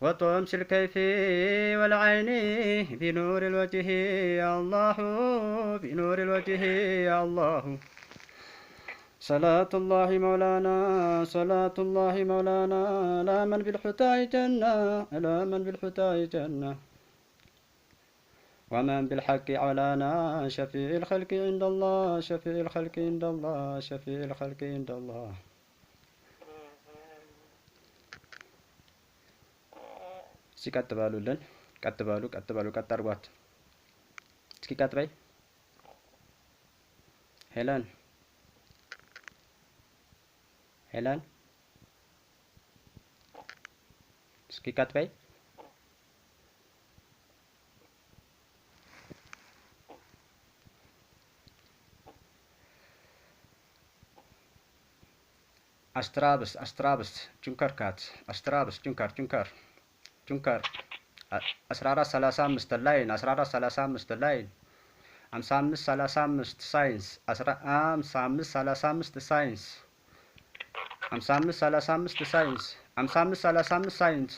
وطمس الكيف والعين بنور الوجه يا الله بنور الوجه يا الله صلاة الله مولانا صلاة الله مولانا لا من بالحتاء جنة لا من بالحتاء جنة ومن بالحق علانا شفيع الخلق عند الله شفيع الخلق عند الله شفيع الخلق عند الله እስኪ ቀጥ ባሉልን ቀጥ ባሉ ቀጥ አርጓት እስኪ ቀጥ በይ ሄለን እስኪ ቀጥ በይ አስትራብስ ጁንከርካት አስትራብስ ጁንከር 1435 ላይን 1435 ላይን 5535 ሳይንስ 5535 ሳይንስ 5535 ሳይንስ 5535 ሳይንስ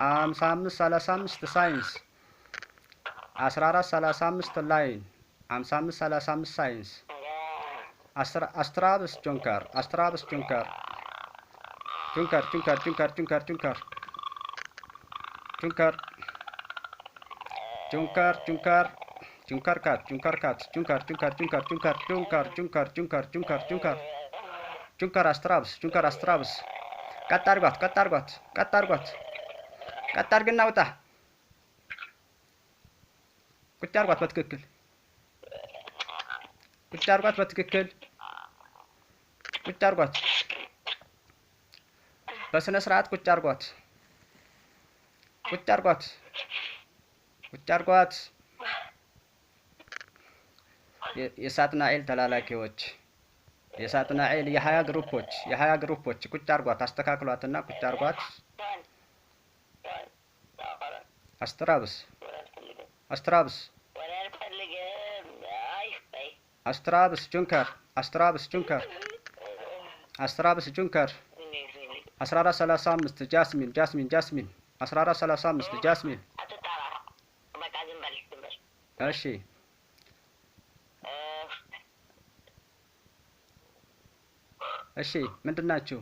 5535 ሳይንስ 1435 ላይን 5535 ሳይንስ አስትራብስ ጁንከር ጁንከር አስትራብስ ቀጥ አርጓት ቀጥ አርግና ውጣ ቁጭ አርጓት በትክክል ቁጭ አርጓት በስነ ስርዓት ቁጭ አርጓት የሳጥናኤል ተላላኪዎች የሳጥናኤል የ20 ግሩፖች ቁጭ አርጓት አስተካክሏትና ቁጭ አርጓት አስትራብስ ጁንከር 1435 ጃስሚን 1435 ጃስሚን እሺ ምንድናችሁ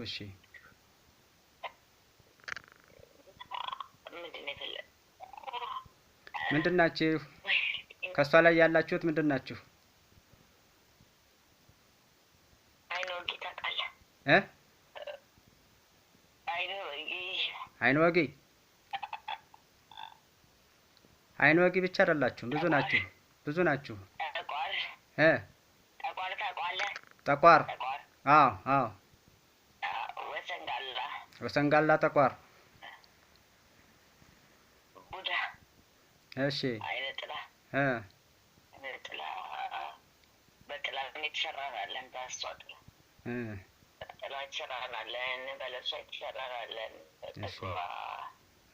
እሺ ምንድናችሁ ከሷ ላይ ያላችሁት ምንድናችሁ አይን ወጊ ብቻ አይደላችሁም ብዙ ናችሁ ጠቋር አዎ ወሰንጋላ ጠቋር እሺ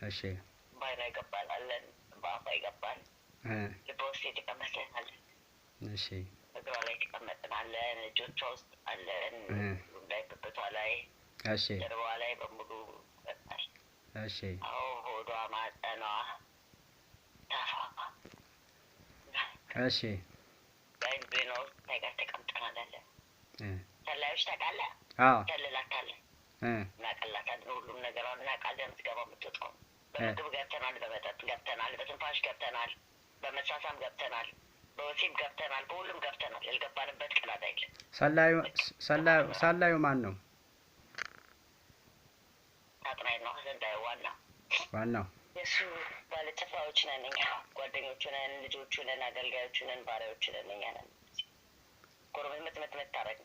እሺ ባይና ይገባናለን ባፋ ይገባን ልቦስ የተቀመጠናል እሺ እግሯ ላይ ተቀመጥናለን እጆቿ ውስጥ አለን ላይ ብብቷ ላይ እሺ ጀርባዋ ላይ በሙሉ ይቀጥላል እሺ አዎ ሆዷ ማጠኗ ታፋ እሺ ባይብሬኖ ታይጋ ተቀምጠናል ሰላዮች ታውቃለህ ሰልላታለን እናቀላታለን ሁሉም ነገሯን እናውቃለን ትገባ የምትወጣው በምግብ ገብተናል በመጠጥ ገብተናል በትንፋሽ ገብተናል በመሳሳም ገብተናል በወሲብ ገብተናል በሁሉም ገብተናል ያልገባንበት ቀዳዳ የለም ሰላዩ ማን ነው አጥናይ ነው ዘንዳይ ዋናው የሱ ባለተፋዎች ነን እኛ ጓደኞቹ ነን ልጆቹ ነን አገልጋዮቹ ነን ባሪያዎቹ ነን እኛ ነን ጎረቤት መታረቅ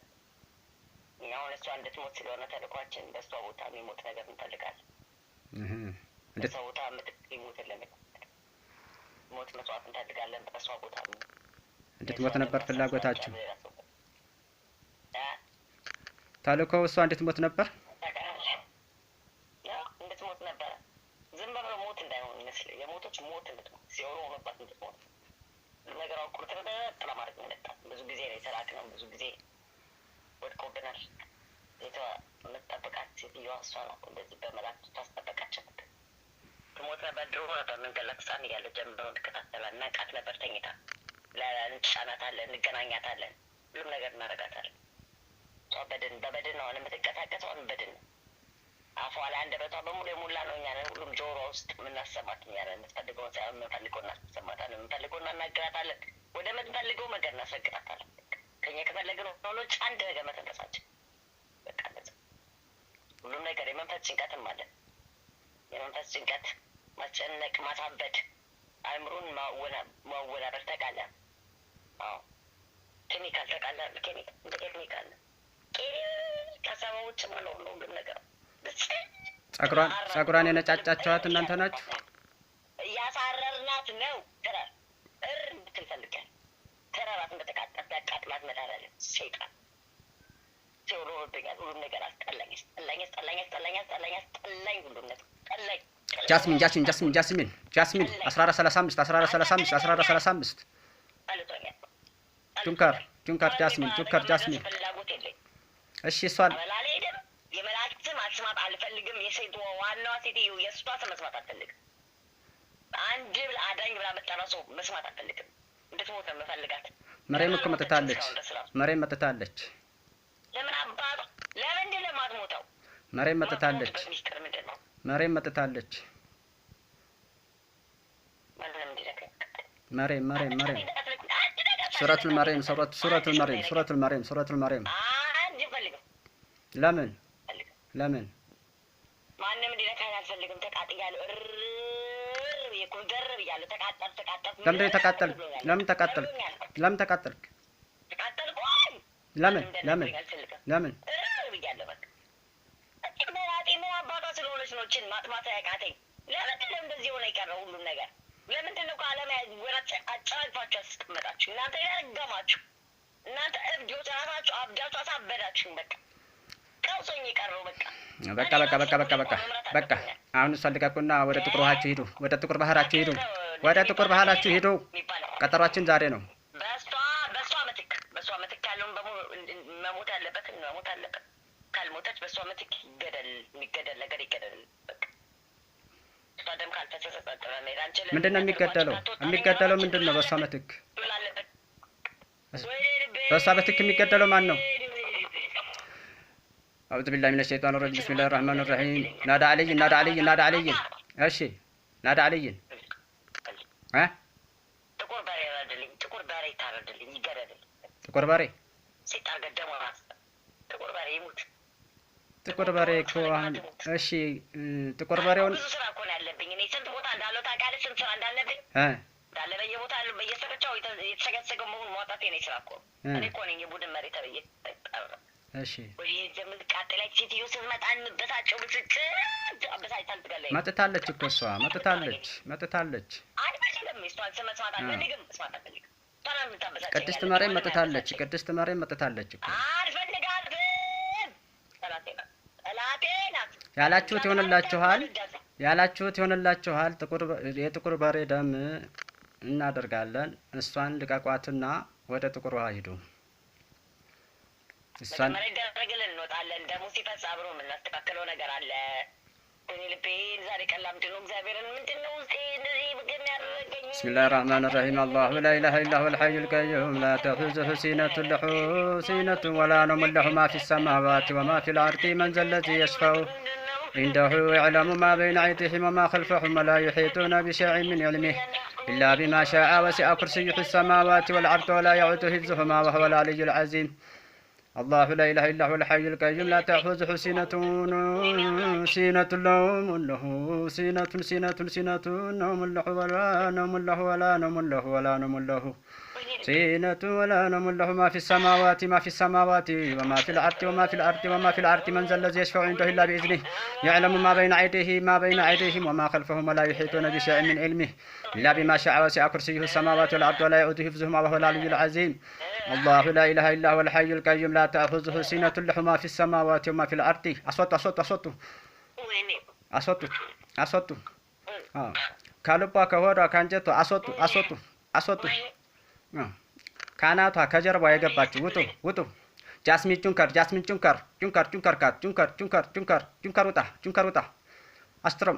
እኛ አሁን እሷ እንድትሞት ስለሆነ ተልኳችን በእሷ ቦታ የሚሞት ነገር እንፈልጋለን በእሷ ቦታ የምትሞትልን ሞት መስዋዕት እንፈልጋለን በእሷ ቦታ እንድትሞት ነበር ፍላጎታችሁ ተልኮው እሷ እንድትሞት ነበር እንድትሞት ነበር ዝም ብሎ ሞት እንዳይሆን ይመስል የሞቶች ሞት እንድትሞት ሲሆኑ ሆኖባት እንድትሞት ነገር አቁርተን ለማድረግ ነው ብዙ ጊዜ ነው የተላክነው ብዙ ጊዜ ወድቆብናል የምትጠብቃት ሴትዮዋ እሷ ነው እንደዚህ በመላክ ታስጠበቃቸው ድሮ ነበር መንገላክሳን እያለ ጀምሮ እንከታተላለን። እናቃት ነበር ተኝታ እንጫናታለን፣ እንገናኛታለን፣ ሁሉም ነገር እናደርጋታለን። እሷ በበድን ነው የምትንቀሳቀሰው፣ በድን ነው። አፏ ላይ አንደበቷ በሙሉ የሞላ ነው። እኛ ነን ሁሉም ጆሮ ውስጥ የምናሰማት እኛ ነን። የምትፈልገውን ሳይሆን የምንፈልገው እናሰማታለን፣ የምንፈልገው እናናግራታለን፣ ወደ ምንፈልገው ነገር እናስረግጣታለን። ከኛ ከፈለግን ሆኖች አንድ ነገር መተንፈሳችን በቃ እንደዛ። ሁሉም ነገር የመንፈስ ጭንቀትም አለን። የመንፈስ ጭንቀት፣ ማስጨነቅ፣ ማሳበድ፣ አእምሮን ማወናበር ተቃለ። አዎ ኬሚካል ተቃለ። ኬሚካል እንደ ኬሚካል ነው። ከሰባዎች ማለት ነው ሁሉም ነገር። ጸጉሯን የነጫጫቸዋት እናንተ ናችሁ። እያሳረርናት ነው። ተራር እንድትፈልጋል ተራራት እንደተቃጠለ ያቃጥላት መዳራለን። ሰይጣን ሲወሮብኛል። ሁሉም ነገር አስጠላኝ፣ አስጠላኝ፣ አስጠላኝ፣ አስጠላኝ፣ አስጠላኝ፣ አስጠላኝ፣ ሁሉም ነገር አስጠላኝ። ጃስሚን 1435 ጁንከር ጃስሚን እሺ እሷን የመላእክት ማስማት አልፈልግም። የሴት ዋናዋ ሴትዮ የእሷ መስማት አልፈልግም። አንድ ብላ አዳኝ ብላ መጣራው ሰው መስማት አልፈልግም። እንድትሞት ነው የምፈልጋት። መሬም እኮ መጥታለች። ለምን አባባ ለምንድን ነው የማትሞተው? መሬም መጥታለች። መሬም ሱረቱል መሬም ለምን ማንም እንዲነካኝ አልፈልግም። ተቃጥያለሁ። የኩንደር ብያለሁ። ተቃጠል ለምን ተቃጠልክ? ለምን ተቃጠልክ? ለምን ብያለሁ። በቃ መራጤ ምን አባቷ ስለሆነች ነው እችን ማጥማት ያቃተኝ። ለምንድን ነው እንደዚህ ሆነ የቀረው ሁሉም ነገር? ለምንድን ነው ከዓለም ወራጭ አጫልፋችሁ ያስቀመጣችሁ? እናንተ ያረገማችሁ እናንተ እብዶች ራሳችሁ አብዳችሁ አሳበዳችሁ። በቃ አሁን እሷን ልቀቁና ወደ ጥቁር ውሃችሁ ሂዱ። ወደ ጥቁር ባህራችሁ ሂዱ። ቀጠሯችን ዛሬ ነው። በሷ ምትክ ያለውን መሞት ያለበት መሞት አለበት። ካልሞተች በሷ ምትክ የሚገደል ነገር ይገደል። ደም ካልፈሰሰ ምንድን ነው የሚገደለው? ምንድን ነው በሷ ምትክ? በሷ ምትክ የሚገደለው ማን ነው? أعوذ بالله من الشيطان الرجيم بسم الله الرحمن الرحيم نادى علي እሺ ናዳ علي ጥቁር በሬ ጥቁር በሬ እኮ አሁን እሺ ጥቁር በሬውን ብዙ ስራ እኮ ነው ያለብኝ እኔ። ስንት ቦታ እንዳለው ታውቃለህ? ስንት ስራ እንዳለብኝ እንዳለ በየቦታ ያለው በየሰረቻው የተሰገሰገው መሆኑን ማውጣት የኔ ስራ እኮ። እኔ እኮ ነኝ የቡድን መሪ ተብዬ። እሺ ወይ የምትቃጠለች ሴትዮ ስትመጣ እንበሳጨው። አበሳጭታል ትገለኝ። መጥታለች እኮ እሷ መጥታለች። አይደለም እሷን መስማት አልፈልግም። መስማት አልፈልግም። ቅድስት ማርያም መጥታለች እኮ ያላችሁት ይሆንላችኋል። የጥቁር በሬ ደም እናደርጋለን። እሷን ልቀቋትና ወደ ጥቁር ውሃ ሂዱ። እሷን ደረግልን እንወጣለን። ደሙ ሲፈስ አብሮ የምናስተካክለው ነገር አለ። ልቤን ዛሬ ቀላም ድኖ እግዚአብሔርን ምንድነው ውስጤ እንደዚህ ብግን ያደረገኝ? ብስሚላህ ራህማን ራሂም አላሁ ላ ኢላሀ ኢላ ሁወል ሐዩል ቀዩም ላ ተኹዙሁ ሲነቱን ወላ ነውሙን ለሁ ማ ፊ ሰማዋቲ ወማ ፊል አርዲ መን ዘለዚ የሽፈዑ عنده يعلم ما بين أيديهم وما خلفهم ولا يحيطون بشيء من علمه إلا بما شاء وسع كرسيه السماوات والأرض ولا يعود حفظهما وهو العلي العظيم الله لا إله إلا هو الحي القيوم لا تأخذه سنة نوم له سنة نوم له ولا نوم له ولا نوم له ولا نوم له سنة ولا نوم له ما في السماوات وما في الأرض من ذا الذي يشفع عنده إلا بإذنه يعلم ما بين أيديهم وما خلفهم ولا يحيطون بشيء من علمه إلا بما شاء وسع كرسيه السماوات والأرض ولا يؤوده حفظهما وهو العلي العظيم الله لا إله إلا هو الحي القيوم لا تأخذه سنة له ما في السماوات وما في الأرض أصوت ከልቧ ከሆዷ ከአንጀቷ አስወጡ ካናቷ ከጀርባ የገባችው ውጡ ጃስሚን ጁንከር ውጣ አስትሮም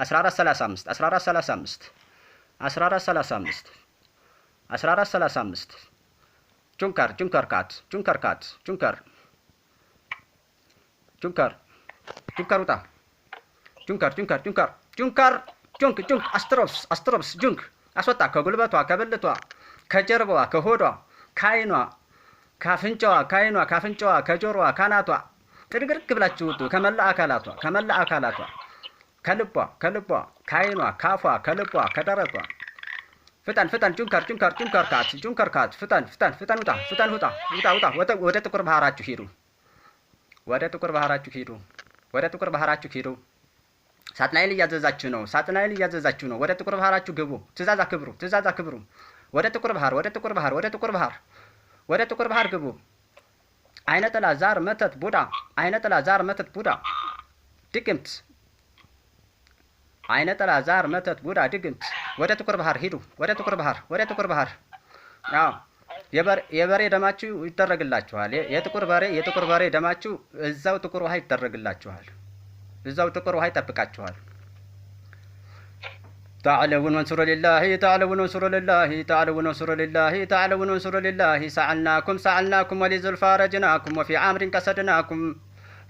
1435 1435 1435 1435 ጁንከር ጁንከር ካት ጁንከር ካት ጁንከር ጁንከር ጁንከር ውጣ ጁንከር ጁንከር ጁንከር ጁንከር ጁንክ ጁንክ አስትሮፕስ አስትሮፕስ ጁንክ አስወጣ ከጉልበቷ ከብልቷ ከጀርባዋ ከሆዷ ከአይኗ ካፍንጫዋ ከአይኗ ካፍንጫዋ ከጆሮዋ ካናቷ ጥርግርግ ብላችሁ ውጡ ከመላ አካላቷ ከልቧ ከአይኗ ካፏ ከልቧ ከደረቷ ፍጠን ፍጠን ጁንከር ጁንከር ጁንከር ካት ፍጠን ፍጠን ፍጠን ውጣ ፍጠን ውጣ ውጣ ውጣ ወደ ጥቁር ባህራችሁ ሂዱ ወደ ጥቁር ባህራችሁ ሂዱ ወደ ጥቁር ባህራችሁ ሂዱ ሳጥናኤል እያዘዛችሁ ነው ወደ ጥቁር ባህራችሁ ግቡ ትእዛዝ አክብሩ ወደ ጥቁር ባህር ወደ ጥቁር ባህር ወደ ጥቁር ባህር ወደ ጥቁር ባህር ግቡ አይነ ጥላ ዛር መተት ቡዳ አይነ ጥላ ዛር መተት ቡዳ ድግምት አይነ ጥላ ዛር መተት ቡዳ ድግምት ወደ ጥቁር ባህር ሂዱ ወደ ጥቁር ባህር ወደ ጥቁር ባህር አዎ የበሬ ደማችሁ ይደረግላችኋል የጥቁር በሬ ደማችሁ እዛው ጥቁር ውሃ ይደረግላችኋል እዛው ጥቁር ውሃ ይጠብቃችኋል تعالوا وانصر لله تعالوا وانصر لله تعالوا وانصر لله تعالوا وانصر لله سألناكم ولزلفى رجناكم وفي عامر كسدناكم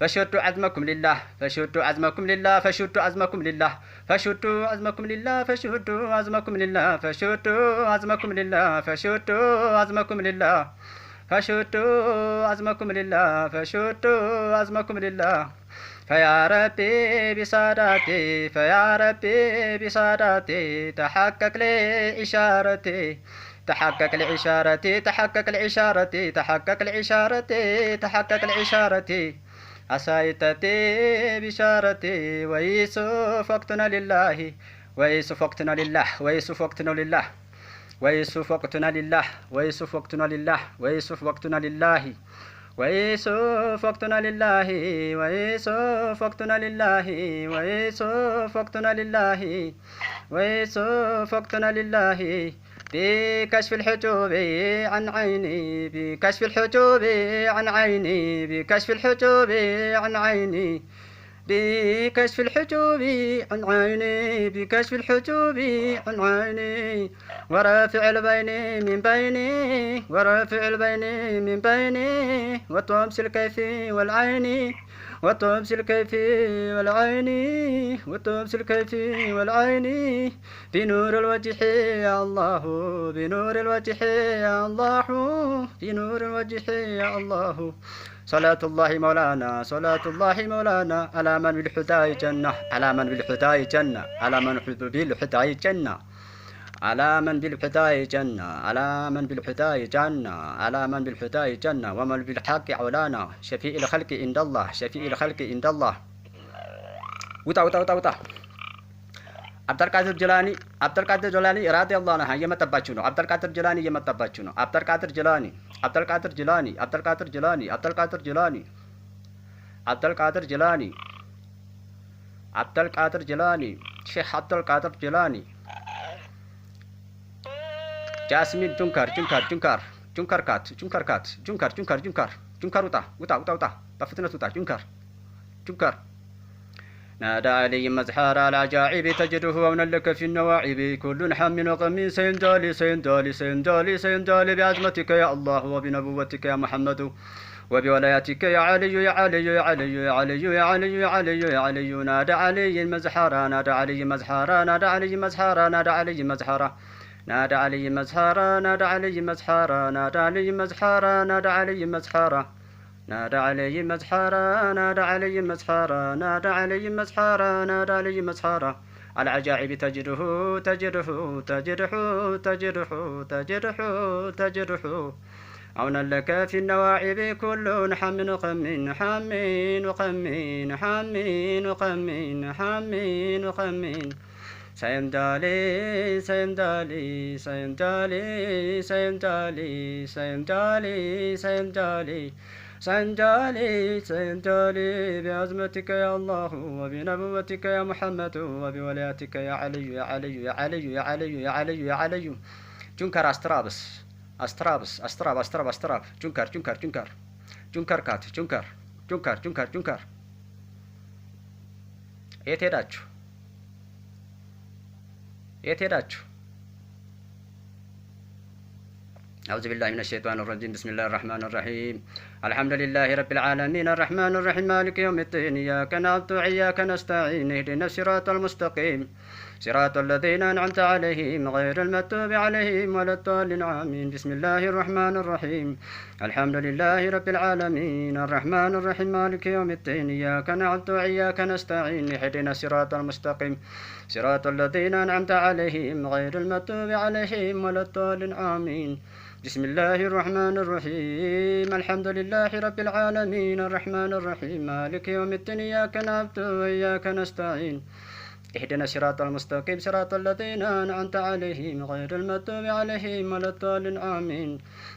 فشدوا عزمكم لله فشدوا عزمكم لله فشدوا عزمكم لله فشدوا عزمكم لله فشدوا عزمكم لله فشدوا عزمكم لله فشدوا عزمكم لله فشدوا عزمكم لله فشدوا عزمكم لله فيا ربي بصاداتي تحقق لي إشارتي تحقق العشارة عسايتتي بشارتي ويسوف وقتنا لله ويسوف وقتنا لله ويسوف وقتنا لله ويسوف وقتنا لله ويسوف وقتنا لله ويسوف وقتنا لله ويسوف وقتنا لله ويسوف وقتنا لله ويسوف وقتنا لله ويسوف وقتنا لله بكشف الحجوب عن عيني بكشف الحجوب عن عيني بكشف الحجوب عن عيني بكشف الحجوب عن عيني بكشف الحجوب عن عيني ورافع البين من بيني ورافع البين من بيني وطمس الكيف والعين وطمس الكيف والعين وطمس الكيف والعين بنور الوجه يا الله بنور الوجه يا الله بنور الوجه يا الله صلاة الله مولانا على من بالحداء جنة على من بالحداء جنة على من بالحداء جنة على من بالحداء جنة على من بالحداء جنة على من بالحداء جنة ومن بالحق عولانا شفيء الخلق عند الله شفيء الخلق عند الله وتا አብዱልቃድር ጀላኒ ረዲየላሁ ዐንሁ እየመጣባችሁ ነው። አብዱልቃድር ጀላኒ እየመጣባችሁ ነው። አብዱልቃድር ጀላኒ ሼህ አብዱልቃድር ጀላኒ ጃስሚን ጁንከር ውጣ በፍጥነት ውጣ ጁንከር نادى علي مزحار العجائب تجده ومن لك في النواعب كل حم وغم سيندالي بعزمتك يا الله وبنبوتك يا محمد وبولايتك يا علي يا علي يا علي يا علي يا علي يا علي يا علي نادى علي مزحار نادى علي مزحار نادى علي مزحار نادى علي مزحار نادى علي مزحار نادى علي مزحار نادى علي مزحار نادى علي مزحار نادى علي مزحارا نادى علي مزحارا نادى علي مزحارا نادى علي مزحارا العجائب تجرح عونا لك في النواعب كل حم وخمين سيندالي بعزمتك يا الله وبنبوتك يا محمد وبولايتك يا علي يا علي يا علي يا علي يا علي يا علي ጁንከር አስትራብ ጁንከር ካት ጁንከር የት ሄዳችሁ? يتهداتشو أعوذ بالله من الشيطان الرجيم بسم الله الرحمن الرحيم الحمد لله رب العالمين الرحمن الرحيم مالك يوم الدين إياك نعبد وإياك نستعين اهدنا الصراط المستقيم صراط الذين أنعمت عليهم غير المغضوب عليهم ولا الضالين آمين بسم الله الرحمن الرحيم الحمد لله رب العالمين الرحمن الرحيم مالك يوم الدين إياك نعبد وإياك نستعين اهدنا الصراط المستقيم صراط الذين أنعمت عليهم غير المغضوب عليهم ولا الضالين آمين بسم الله الرحمن الرحيم الحمد لله رب العالمين الرحمن الرحيم مالك يوم الدين إياك نعبد وإياك نستعين اهدنا الصراط المستقيم صراط الذين أنعمت عليهم غير المغضوب عليهم ولا الضالين آمين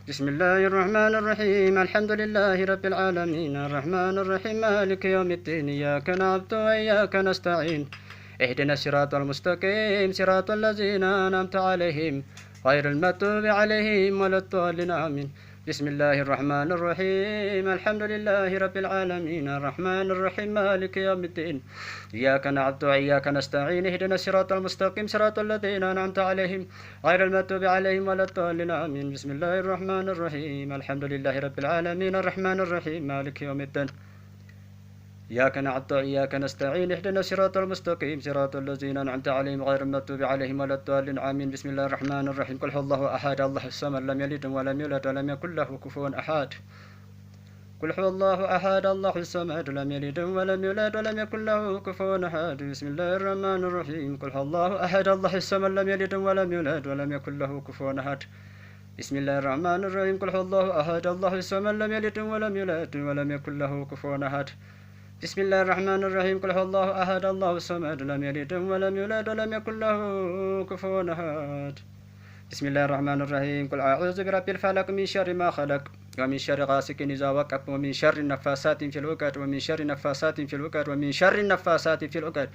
بسم الله الرحمن الرحيم الحمد لله رب العالمين الرحمن الرحيم مالك يوم الدين إياك نعبد وإياك نستعين اهدنا الصراط المستقيم صراط الذين أنعمت عليهم غير المغضوب عليهم ولا الضالين آمين بسم الله الرحمن الرحيم الحمد لله رب العالمين الرحمن الرحيم مالك يوم الدين إياك نعبد وإياك نستعين اهدنا الصراط المستقيم صراط الذين أنعمت عليهم غير المغضوب عليهم ولا الضالين آمين بسم الله الرحمن الرحيم الحمد لله رب العالمين الرحمن الرحيم مالك يوم الدين إياك نعبد وإياك نستعين اهدنا الصراط المستقيم صراط الذين أنعمت عليهم غير المغضوب عليهم ولا الضالين آمين بسم الله الرحمن الرحيم قل هو الله أحد الله الصمد لم يلد ولم يولد ولم يكن له كفوا أحد قل هو الله أحد الله الصمد لم يلد ولم يولد ولم يكن له كفوا أحد بسم الله الرحمن الرحيم قل هو الله أحد الله الصمد لم يلد ولم يولد ولم يكن له كفوا أحد بسم الله الرحمن الرحيم قل هو الله أحد الله الصمد لم يلد ولم يولد ولم يكن له كفوا أحد بسم الله الرحمن الرحيم قل هو الله أحد الله الصمد لم يلد ولم يولد ولم يكن له كفوا أحد بسم الله الرحمن الرحيم قل أعوذ برب الفلق من شر ما خلق ومن شر غاسق إذا وقب ومن شر النفاثات في العقد ومن شر النفاثات في العقد ومن شر النفاثات في العقد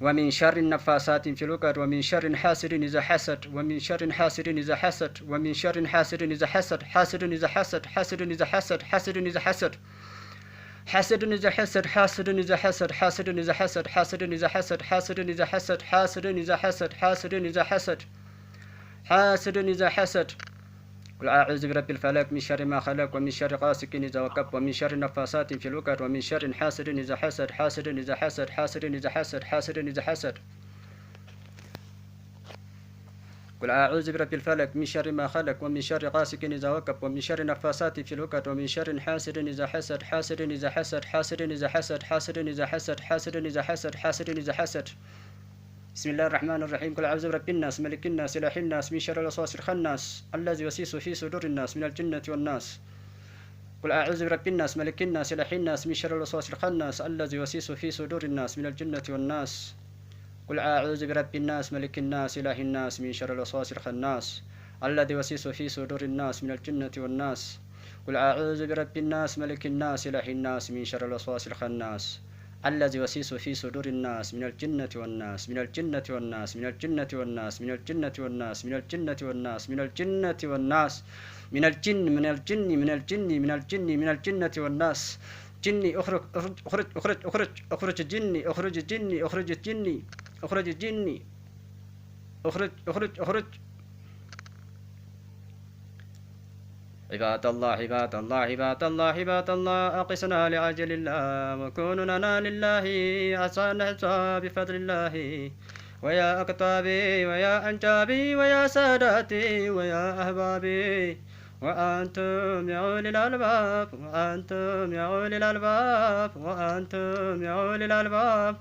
ومن شر النفاثات في العقد ومن شر حاسد إذا حسد ومن شر حاسد إذا حسد ومن شر حاسد إذا حسد حاسد إذا حسد حاسد إذا حسد حاسد إذا حسد حاسد إذا حسد حاسد إذا حسد حاسد إذا حسد حاسد إذا حسد حاسد إذا حسد حاسد إذا حسد حاسد إذا حسد حاسد إذا حسد قل أعوذ برب الفلق من شر ما خلق ومن شر غاسق إذا وقب ومن شر النفاثات في العقد ومن شر حاسد إذا حسد حاسد إذا حسد حاسد إذا حسد حاسد إذا حسد قل أعوذ برب الفلق من شر ما خلق ومن شر غاسق إذا وقب ومن شر النفاثات في العقد ومن شر حاسد إذا حسد حاسد إذا حسد حاسد إذا حسد حاسد إذا حسد حاسد إذا حسد حاسد إذا حسد بسم الله الرحمن الرحيم قل أعوذ برب الناس ملك الناس إله الناس من شر الوسواس الخناس الذي يوسوس في صدور الناس من الجنة والناس قل أعوذ برب الناس ملك الناس إله الناس من شر الوسواس الخناس الذي يوسوس في صدور الناس من الجنة والناس قل أعوذ برب الناس ملك الناس إله الناس من شر الوسواس الخناس الذي يوسوس في صدور الناس من الجنة والناس قل أعوذ برب الناس ملك الناس إله الناس من شر الوسواس الخناس الذي يوسوس في صدور الناس من الجنة والناس من الجنة والناس من الجنة والناس من الجنة والناس من الجنة والناس من الجنة والناس من الجن من الجن من الجن من الجن من الجنة والناس جني اخرج اخرج اخرج اخرج اخرج جني اخرج جني اخرج جني اخرج جني اخرج اخرج اخرج عباد الله عباد الله عباد الله عباد الله أقسنا لعجل الله وكونوا لنا لله عسى نحصى بفضل الله ويا أقطابي ويا أنجابي ويا ساداتي ويا أحبابي وأنتم يا أولي الألباب وأنتم يا أولي الألباب وأنتم يا أولي الألباب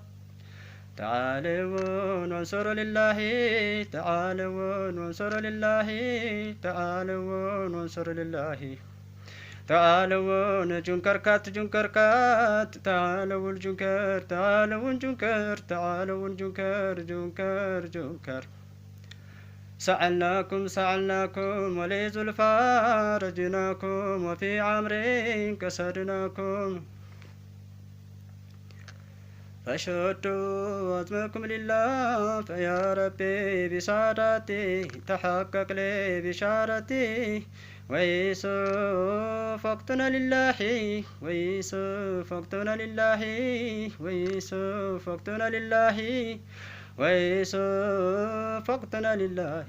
تعالوا وانصروا لله تعالوا وانصروا لله تعالوا وانصروا لله تعالوا نجنكر كات جنكر كات تعالوا الجنكر تعالوا الجنكر تعالوا الجنكر جنكر جنكر سألناكم سألناكم ولي زلفى رجناكم وفي عمرين كسرناكم فشدوا عزمكم لله فيا ربي بسعادتي تحقق لي بشارتي ويوسف وقتنا لله ويوسف وقتنا لله ويوسف وقتنا لله وصفقتنا لله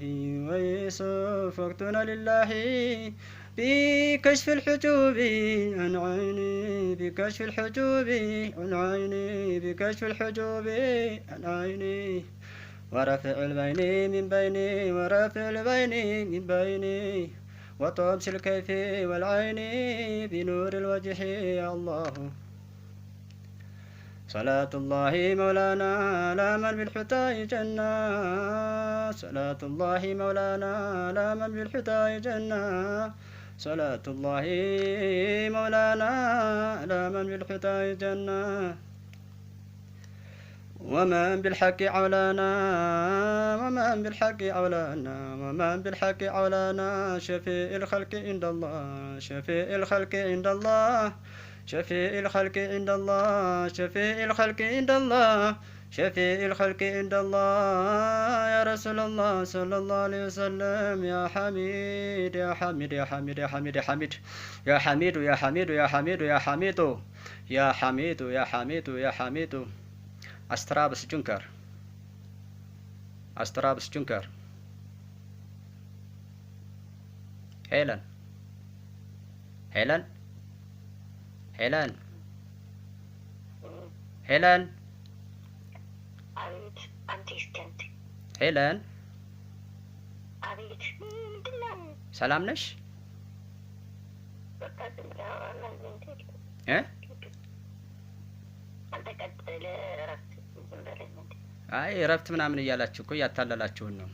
وصفقتنا لله بكشف الحجوب عن عيني بكشف الحجوب عن عيني بكشف الحجوب عن عيني ورفع البين من بيني ورفع البين من بيني وطبس الكيف والعين بنور الوجه يا الله صلاة الله مولانا على من بالحدى جنة صلاة الله مولانا على من بالحدى جنة صلاة الله مولانا على من بالحدى جنة ومن بالحق عولانا ومن بالحق عولانا ومن بالحق عولانا شفيع الخلق عند الله شفيع الخلق عند الله شفيع الخلق عند الله شفيع الخلق عند الله شفيع الخلق عند الله يا رسول الله صلى الله عليه وسلم يا حميد يا حميد يا حميد يا حميد يا حميد يا حميد يا حميد يا حميد يا حميد يا حميد يا حميد يا حميد أسترابس جنكر أسترابس جنكر هيلن هيلن هيلن هيلن هيلن سلام نش ايه አይ እረፍት ምናምን እያላችሁ እኮ እያታለላችሁን ነው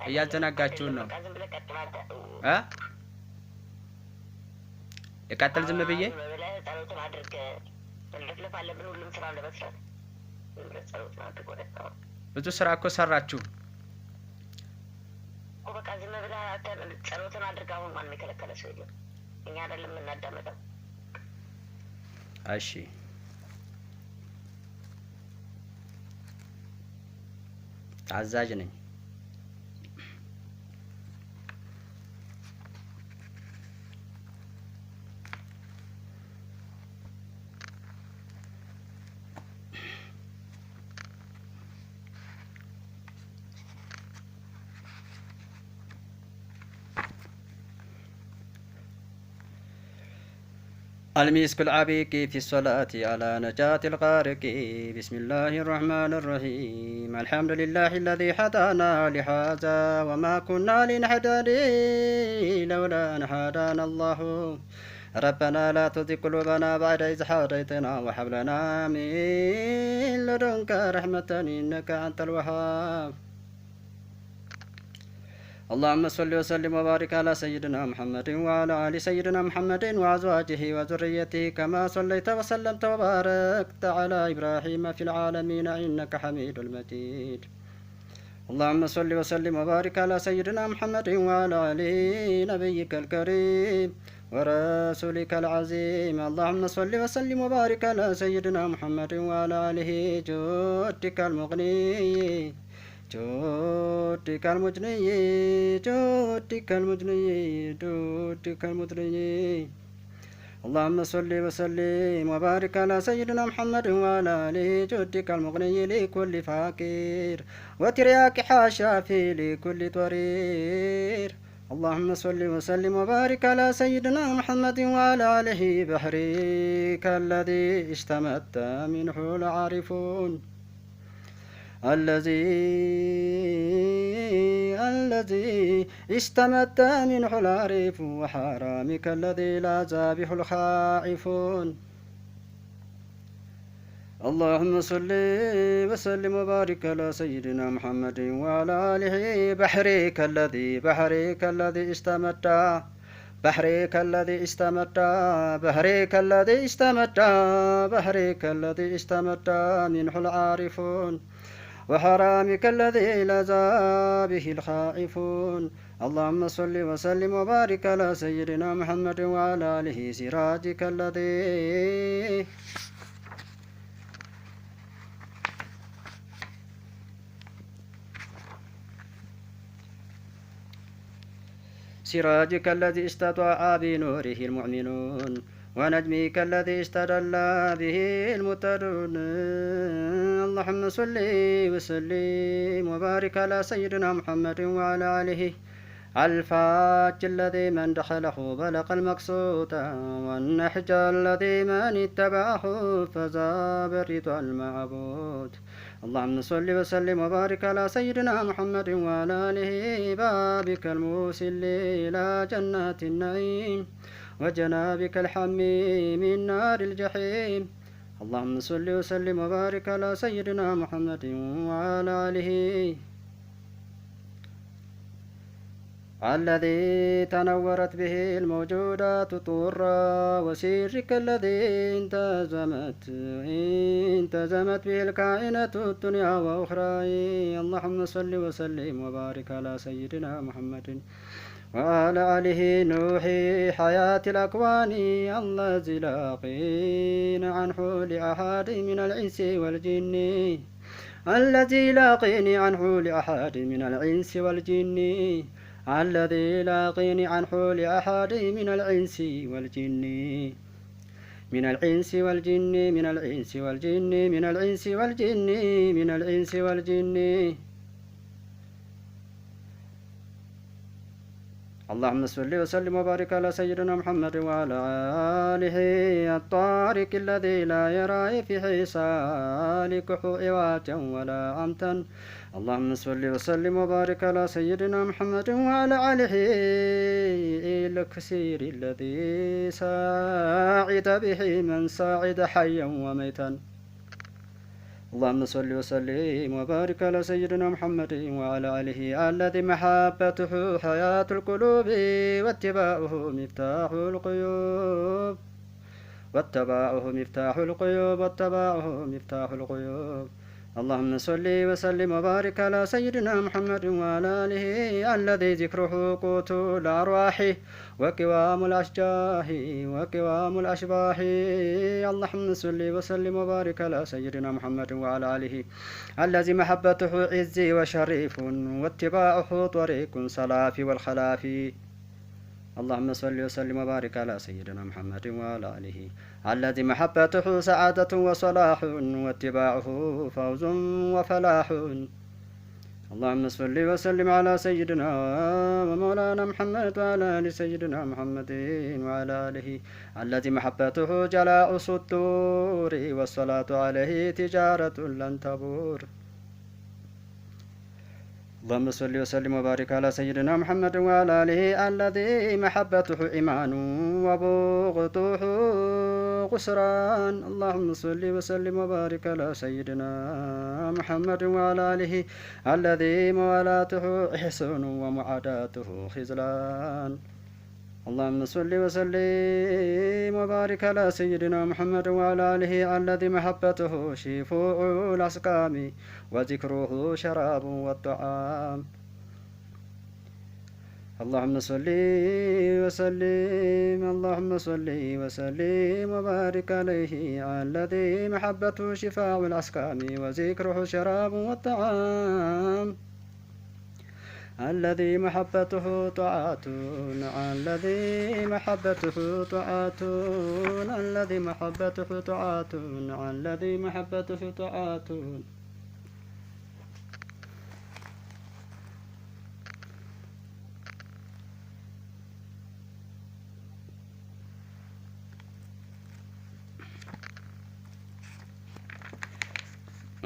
እያዘናጋችሁን ነው ልቀጥል ዝም ብዬ ብዙ ስራ እኮ ሰራችሁ እኮ በቃ ዝም ብለህ ጸሎትን አድርግ አሁን ማንም የከለከለ ሰው የለም እኛ አይደለም የምናዳመጠው እሺ ታዛዥ ነኝ المسك العبيك في الصلاة على نجاة الغارق بسم الله الرحمن الرحيم الحمد لله الذي هدانا لهذا وما كنا لنهتدي لولا أن هدانا الله ربنا لا تزغ قلوبنا بعد إذ هديتنا وهب لنا من لدنك رحمة إنك أنت الوهاب اللهم صل وسلم وبارك على سيدنا محمد وعلى آل سيدنا محمد وأزواجه وذريته كما صليت وسلمت وباركت على إبراهيم في العالمين إنك حميد مجيد اللهم صل وسلم وبارك على سيدنا محمد وعلى آل نبيك الكريم ورسولك العظيم اللهم صل وسلم وبارك على سيدنا محمد وعلى آله جودك المغني جودك المجني جودك المجني جودك المجني اللهم صل وسلم وبارك على سيدنا محمد وعلى آله جودك المغني لكل فقير وترياك حاشا في لكل ضرير اللهم صل وسلم وبارك على سيدنا محمد وعلى آله بحرك الذي اشتمت منه العارفون الذي اشتمت منه العارف وحرامك الذي لا زابح الخائفون اللهم صل وسلم وبارك على سيدنا محمد وعلى آله بحرك الذي استمت بحرك الذي استمت بحرك الذي استمت بحرك الذي استمت منه العارفون وحرامك الذي لزى به الخائفون اللهم صل وسلم وبارك على سيدنا محمد وعلى آله سراجك الذي سراجك الذي استطاع بنوره المؤمنون ونجمك الذي استدل به المهتدون. اللهم صل وسلم وبارك على سيدنا محمد وعلى آله الفاج الذي من دخله بلغ المقصود، والنحج الذي من اتبعه فزاب الرضا المعبود. اللهم صل وسلم وبارك على سيدنا محمد وعلى آله بابك الموصل إلى جنات النعيم وجنابك الحميم من نار الجحيم. اللهم صل وسلم وبارك على سيدنا محمد وعلى آله الذي تنورت به الموجودات طورا، وسيرك الذي انتزمت به الكائنات الدنيا وأخرى. اللهم صل وسلم وبارك على سيدنا محمد وعلى آله نوح حياة الأكوان، الذي لا قين عنه لأحد من الإنس والجن، الذي لا قين عنه لأحد من الإنس والجن، الذي لا قين عنه لأحد من الإنس والجن، من الإنس والجن، من الإنس والجن، من الإنس والجن، من الإنس والجن. اللهم صل وسلم وبارك على سيدنا محمد وعلى آله الطارق الذي لا يرى في حسالك عواجا ولا أمتا. اللهم صل وسلم وبارك على سيدنا محمد وعلى آله الكثير الذي ساعد به من ساعد حيا وميتا. اللهم صل وسلم وبارك على سيدنا محمد وعلى آله الذي محبته حياة القلوب واتباعه مفتاح القيوب، واتباعه مفتاح القيوب، واتباعه مفتاح القيوب. اللهم صل وسلم وبارك على سيدنا محمد وعلى آله الذي ذكره قوت الأرواح وقوام الأشجاه وقوام الأشباح. اللهم صل وسلم وبارك على سيدنا محمد وعلى آله الذي محبته عز وشريف، واتباعه طريق صلاف والخلاف. اللهم صل وسلم وبارك على سيدنا محمد وعلى آله الذي محبته سعادة وصلاح، واتباعه فوز وفلاح. اللهم صل وسلم على سيدنا ومولانا محمد وعلى آل سيدنا محمد وعلى آله الذي محبته جلاء الصدور، والصلاة عليه تجارة لن تبور. اللهم صل وسلم وبارك على سيدنا محمد وعلى آله الذي محبته إيمان وبغضه خسران. اللهم صل وسلم وبارك على سيدنا محمد وعلى آله الذي موالاته إحسان ومعاداته خذلان. اللهم صل وسلم وبارك على سيدنا محمد وعلى آله الذي محبته شفاء الأسقام وذكره شراب والطعام. اللهم صل وسلم، اللهم صل وسلم وبارك عليه الذي محبته شفاء الأسقام وذكره شراب والطعام، الذي محبته طاعة، الذي محبته طاعة، الذي محبته طاعة، الذي محبته طاعة.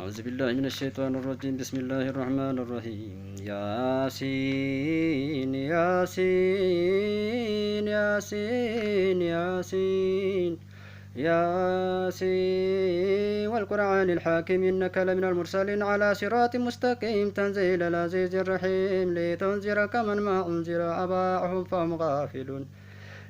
أعوذ بالله من الشيطان الرجيم. بسم الله الرحمن الرحيم. ياسين ياسين ياسين ياسين ياسين والقرآن الحاكم إنك لمن المرسلين على صراط مستقيم تنزيل العزيز الرحيم لتنذر كمن ما أنذر آباؤهم فهم غافلون.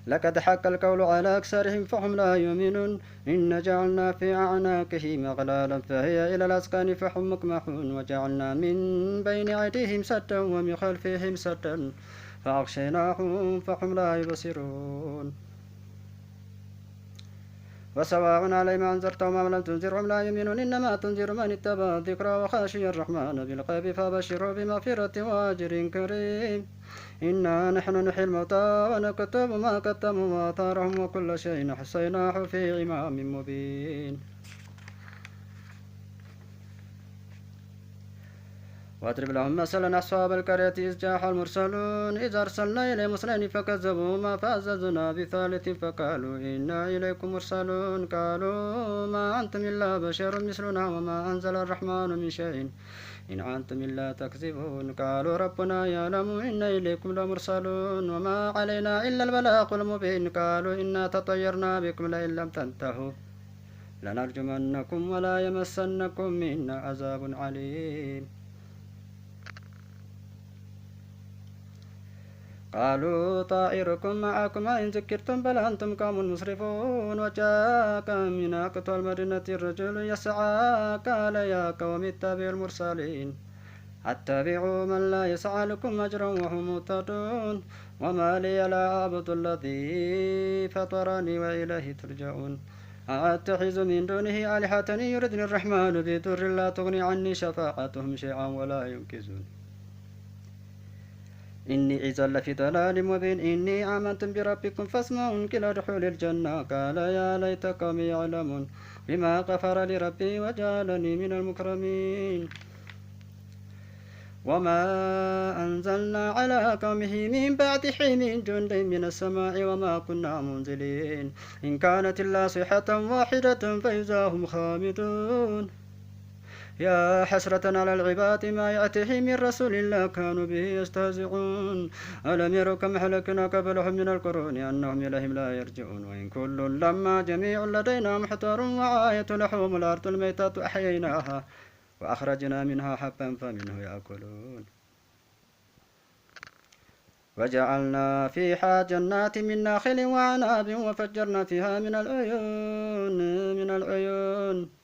لقد حق القول على أكثرهم فهم لا يؤمنون. إن جعلنا في أعناقهم أغلالا فهي إلى الأذقان فهم مقمحون، وجعلنا من بين أيديهم سدا ومن خلفهم سدا فأغشيناهم فهم لا يبصرون. وسواء عليهم أنذرتهم أم لم تنذرهم لا يؤمنون إنما تنذر من اتبع الذكر وخشي الرحمن بالغيب فبشره بمغفرة وأجر كريم إنا نحن نحيي الموتى ونكتب ما قدموا وآثارهم وكل شيء أحصيناه في إمام مبين واضرب لهم مثلا أصحاب القرية إذ جاء المرسلون إذ أرسلنا إليهم اثنين فكذبوهما فعززنا بثالث فقالوا إنا إليكم مرسلون قالوا ما أنتم إلا بشر مثلنا وما أنزل الرحمن من شيء إن أنتم إلا تكذبون قالوا ربنا يعلم إنا إليكم لمرسلون وما علينا إلا البلاغ المبين قالوا إنا تطيرنا بكم لئن لم تنتهوا لنرجمنكم ولا يمسنكم منا عذاب عليم قالوا طائركم معكم إن ذكرتم بل أنتم قوم مسرفون وجاء من أقصى المدينة الرجل يسعى قال يا قوم اتبعوا المرسلين اتبعوا من لا يسألكم أجرا وهم مهتدون وما لي لا أعبد الذي فطرني وإليه ترجعون أتخذ من دونه آلهة يردني الرحمن بضر لا تغني عني شفاعتهم شيئا ولا ينقذون إني إذا لفي ضلال مبين إني آمنت بربكم فاسمعون قيل ادخلوا الجنة قال يا ليت قومي يعلمون بما غفر لي ربي وجعلني من المكرمين وما أنزلنا على قومه من بعده من جند من السماء وما كنا منزلين إن كانت إلا صيحة واحدة فإذا هم خامدون يا حسرة على العباد ما يأتيه من رسول الله كانوا به يستهزئون ألم يروا كم أهلكنا قبلهم من القرون أنهم إليهم لا يرجعون وإن كل لما جميع لدينا محضر وآية لهم الأرض الميتة أحييناها وأخرجنا منها حبا فمنه يأكلون وجعلنا فيها جنات من نخيل وعناب وفجرنا فيها من العيون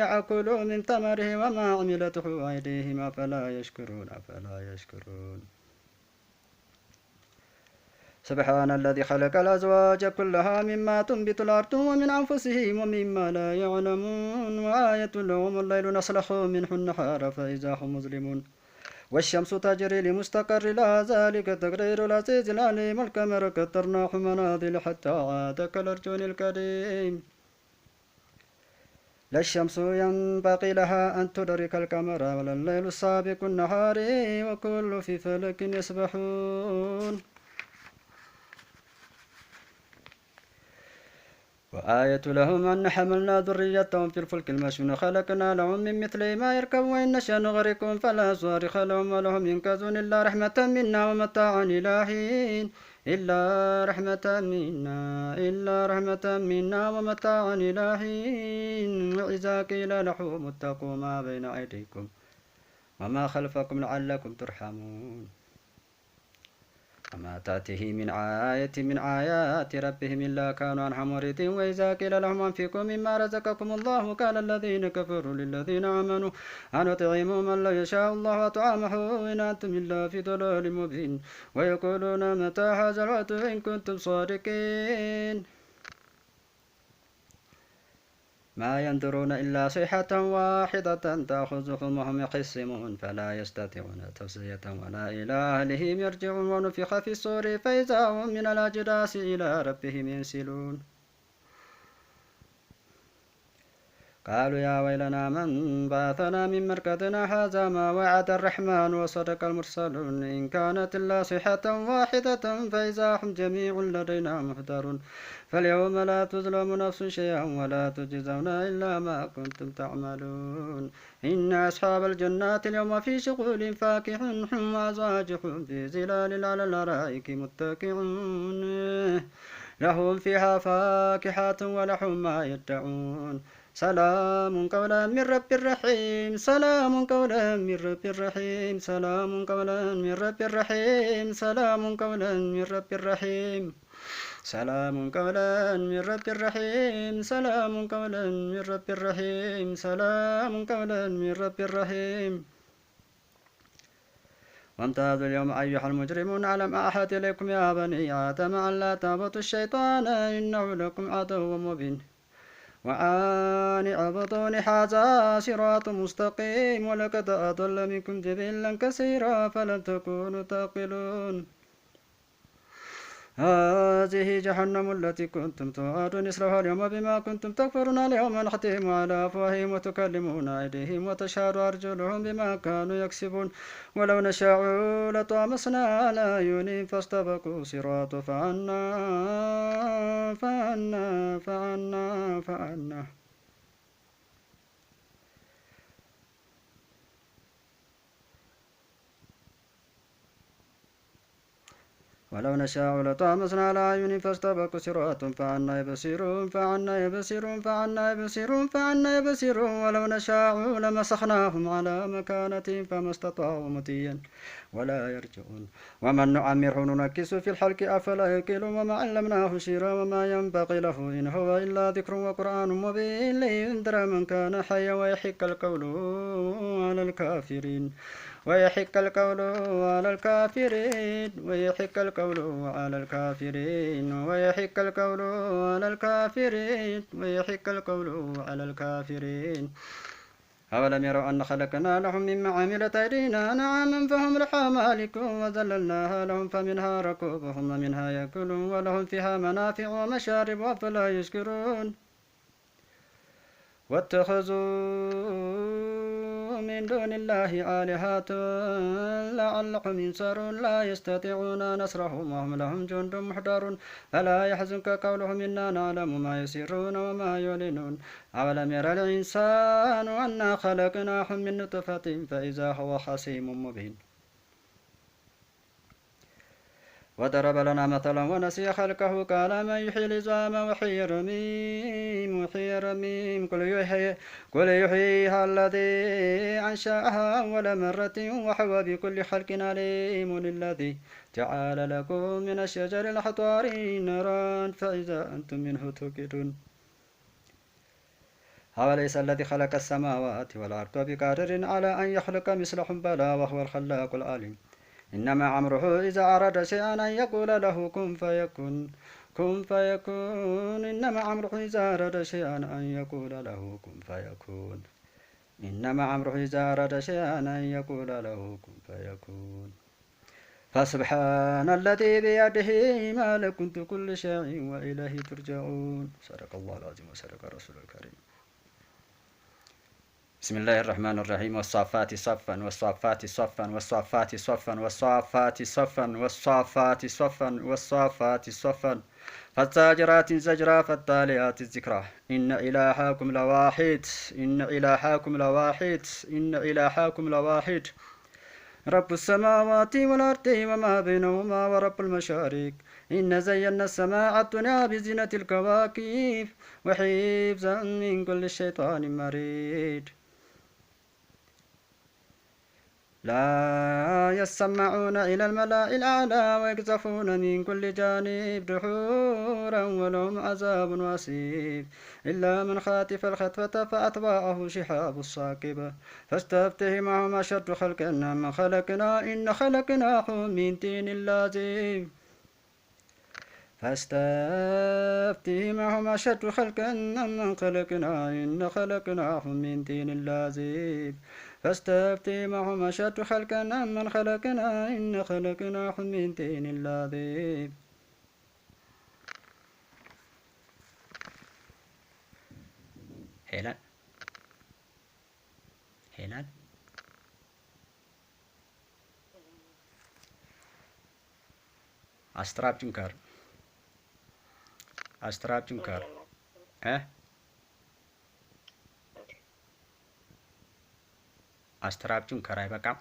ليأكلوا من ثمره وما عملته أيديهم أفلا يشكرون سبحان الذي خلق الأزواج كلها مما تنبت الأرض ومن أنفسهم ومما لا يعلمون وآية لهم الليل نسلخ منه النهار فإذا هم مظلمون والشمس تجري لمستقر لها ذلك تقدير العزيز العليم القمر قدرناه منازل حتى عاد كالأرجون القديم لا الشمس ينبغي لها أن تدرك القمر ولا الليل السابق النهار وكل في فلك يسبحون وآية لهم أن حملنا ذريتهم في الفلك المشحون خلقنا لهم من مثله ما يركب وإن نشأ نغرقهم فلا صارخ لهم ولهم ينقذون إلا رحمة منا ومتاعا إلى حين إلا رحمة منا ومتاعا إلى حين وإذا قيل لهم اتقوا ما بين أيديكم وما خلفكم لعلكم ترحمون وما تأتيه من آية من آيات ربهم إلا كانوا عنها معرضين وإذا قيل لهم أنفقوا مما رزقكم الله قال الذين كفروا للذين آمنوا أنطعموا من لا يشاء الله طعامه إن أنتم إلا في ضلال مبين ويقولون متى هذا الوعد إن كنتم صادقين ما ينظرون إلا صيحة واحدة تأخذهم وهم يخصمون فلا يستطيعون توصية ولا إلى أهلهم يرجعون ونفخ في الصور فإذا هم من الأجداث إلى ربهم ينسلون قالوا يا ويلنا من بعثنا من مركزنا هذا ما وعد الرحمن وصدق المرسلون إن كانت إلا صيحة واحدة فإذا هم جميع لدينا محضرون فاليوم لا تظلم نفس شيئا ولا تجزون إلا ما كنتم تعملون إن أصحاب الجنات اليوم في شغل فاكهون وأزواجهم في ظلال على الأرائك متكئون لهم فيها فاكهة ولهم ما يدعون سلام قولا من رب الرحيم سلام قولا من رب الرحيم سلام قولا من رب الرحيم سلام قولا من رب الرحيم سلام قولا من رب الرحيم سلام قولا من رب الرحيم سلام قولا من رب الرحيم وامتازوا اليوم أيها المجرمون ألم أعهد إليكم يا بني آدم أن لا تعبدوا الشيطان إنه لكم عدو مبين وأن اعبدوني هذا صراط مستقيم ولقد أضل منكم جبلا كثيرا فلم تكونوا تعقلون هذه جهنم التي كنتم توعدون اصلوها اليوم بما كنتم تكفرون اليوم نختم على أفواههم وتكلمون أيديهم وتشهد أرجلهم بما كانوا يكسبون ولو نشاء لطمسنا على أعينهم فاستبقوا الصراط فعنا ولو نشاء لطمسنا على أعينهم فاستبقوا الصراط فعنا يبصرون ولو نشاء لمسخناهم على مكانتهم فما استطاعوا مضيا ولا يرجعون ومن نعمره ننكس في الخلق أفلا يعقلون وما علمناه شيرا وما ينبغي له إن هو إلا ذكر وقرآن مبين لينذر من كان حيا ويحق القول على الكافرين ويحق القول على الكافرين ويحق القول على الكافرين ويحق القول على الكافرين ويحق القول على الكافرين أولم يروا أن خلقنا لهم مما عملت أيدينا أنعاما فهم لها مالكون وذللناها لهم فمنها ركوبهم ومنها يأكلون ولهم فيها منافع ومشارب أفلا يشكرون واتخذوا من دون الله آلهة لعلهم ينصرون لا يستطيعون نصرهم وهم لهم جند محضرون فلا يحزنك قولهم إنا نعلم ما يسرون وما يعلنون أولم يرى الإنسان أنا خلقناه من نطفة فإذا هو خصيم مبين وضرب لنا مثلا ونسي خلقه قال من يحيي العظام ويحيي الرميم قل يحييها الذي أنشأها أول مرة وهو بكل خلق عليم الذي جعل لكم من الشجر الأخضر نارا فإذا أنتم منه توقدون أوليس الذي خلق السماوات والأرض بقادر على أن يخلق مثلهم بلى وهو الخلاق العليم إنما أمره إذا أراد شيئا أن يقول له كن فيكون إنما أمره إذا أراد شيئا أن يقول له كن فيكون إنما أمره إذا أراد شيئا أن يقول له كن فيكون فسبحان الذي بيده ملكوت كل شيء وإليه ترجعون صدق الله العظيم وصدق رسول الكريم بسم الله الرحمن الرحيم والصافات صفا والصافات صفا والصافات صفا والصافات صفا والصافات صفا والصافات صفا فالزاجرات زجرا فالتاليات ذكرا إن إلهكم لواحد إن إلهكم لواحد إن إلهكم لواحد رب السماوات والأرض وما بينهما ورب المشارق إن زينا السماء الدنيا بزينة الكواكب وحفظا من كل شيطان مريد لا يسمعون إلى الملأ الأعلى ويقذفون من كل جانب دحورا ولهم عذاب وسيف إلا من خاطف الخطفة فأتبعه شهاب الصاكبة فاستفتهمهم أشد خلقا من خلقنا إن خلقناهم من طين لازم فاستفتهمهم أشد خلقا من خلقنا إن خلقناهم من طين لازم فاستفتهمهم أشد خلقا من خلقنا إن خلقناهم من طين لازم هلال أستراب جنكر أستراب جنكر አይበቃም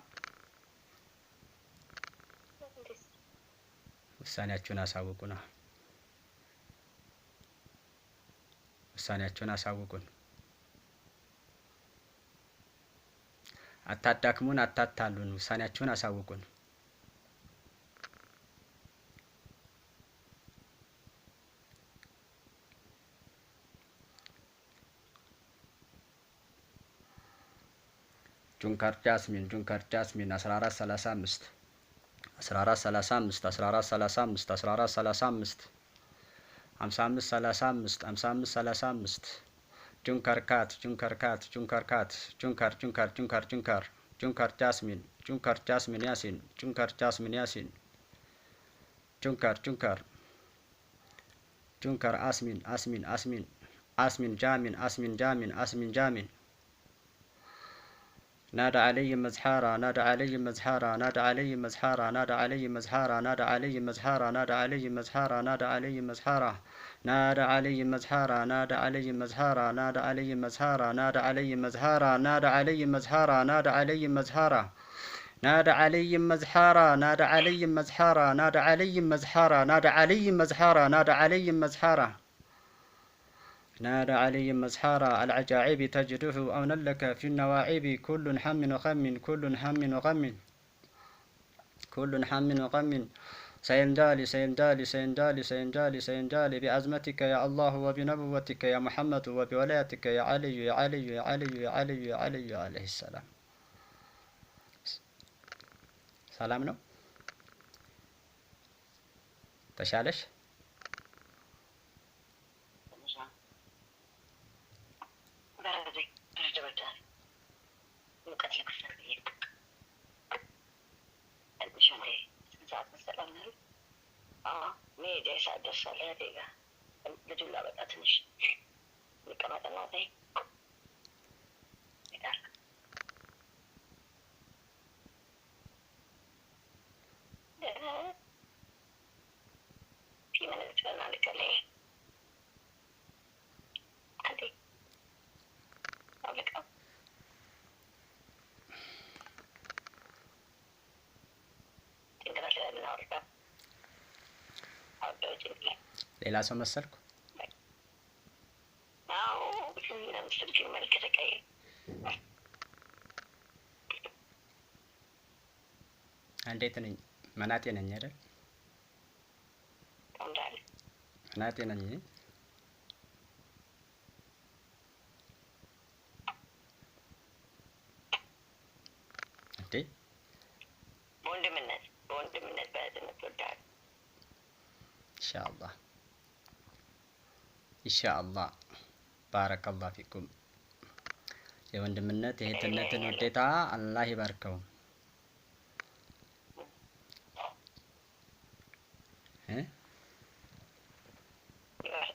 ውሳኔያችሁን አሳውቁን አታዳክሙን አታታሉን ውሳኔያችሁን አሳውቁን ጁንከር ጃስሚን 1435 14 35 14 35 14 35 55 35 55 35 ጁንከር ካት ጁንከር ካት ጁንከር ካት ጁንከር ጁንከር ጁንከር ጁንከር ጁንከር ጃስሚን ያሲን ጁንከር ጃስሚን ያሲን ጁንከር ጁንከር ጁንከር አስሚን አስሚን አስሚን አስሚን ጃሚን አስሚን ጃሚን አስሚን ጃሚን نادى علي مزحارة نادى علي مزحارة نادى علي مزحارة نادى علي مزحارة نادى علي مزحارة نادى علي مزحارة نادى علي مزحارة نادى علي مزحارة نادى علي مزحارة نادى علي مزحارة نادى علي مزحارة نادى علي مزحارة نادى علي مزحارة نادى علي مزحارة نادى علي مزحارة نادى علي مزحارة نادى علي مزحارة نادى علي مزحارة نادى علي مزحارة العجائب تجده أونا لك في النواعب كل حم وغم كل حم وغم كل حم وغم سيندالي سيندالي سيندالي سيندالي سيندالي بعزمتك يا الله وبنبوتك يا محمد وبولايتك يا علي يا علي يا علي يا علي يا علي عليه السلام سلام نو تشالش ميدي سعد الصلاة ديقة بدون لا بقى تنش لكما تناضي في من اتبنى لك ليه عندي أقولك تنقرأ لنا أرقى ሌላ ሰው መሰልኩ? እንዴት ነኝ? መናጤ ነኝ አይደል? መናጤ ነኝ። እንዴ በወንድምነት በእህትነት ወዳል ኢንሻአላህ ኢንሻአላህ ባረከላሁ ፊኩም። የወንድምነት የእህትነትን ውዴታ አላህ ይባርከው።